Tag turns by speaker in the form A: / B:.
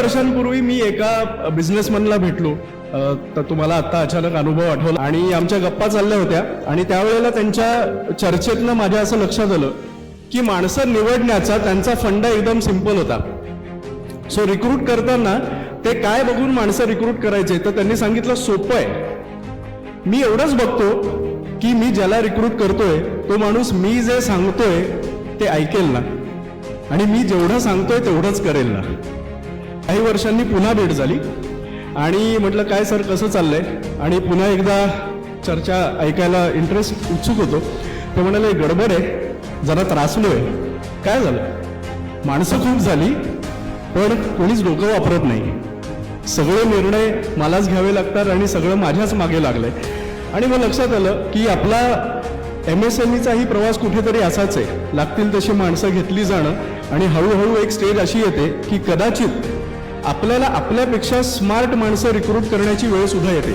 A: वर्षांपूर्वी मी एका बिझनेसमॅनला भेटलो. तर तुम्हाला आता अचानक अनुभव आठवला आणि आमच्या गप्पा चालल्या होत्या आणि त्यावेळेला त्यांच्या चर्चेतनं माझ्या असं लक्षात आलं की माणसं निवडण्याचा त्यांचा फंडा एकदम सिंपल होता. सो रिक्रूट करताना ते काय बघून माणसं रिक्रूट करायचे तर त्यांनी सांगितलं सोपं आहे. मी एवढंच बघतो की मी ज्याला रिक्रूट करतोय तो माणूस मी जे सांगतोय ते ऐकेल ना आणि मी जेवढं सांगतोय तेवढंच करेल ना. काही वर्षांनी पुन्हा भेट झाली आणि म्हटलं काय सर कसं चाललंय आणि पुन्हा एकदा चर्चा ऐकायला इंटरेस्ट उत्सुक होतो. ते म्हणाले गडबड आहे, जरा त्रासलोय. काय झालं? माणसं खूप झाली पण कोणीच डोकं वापरत नाही. सगळे निर्णय मलाच घ्यावे लागतात आणि सगळं माझ्याच मागे लागलंय. आणि मग लक्षात आलं की आपला MSMEचाही प्रवास कुठेतरी असाच आहे. लागतील तशी माणसं घेतली जाणं आणि हळूहळू एक स्टेज अशी येते की कदाचित आपल्याला आपल्यापेक्षा स्मार्ट माणसं रिक्रूट करण्याची वेळ सुद्धा येते.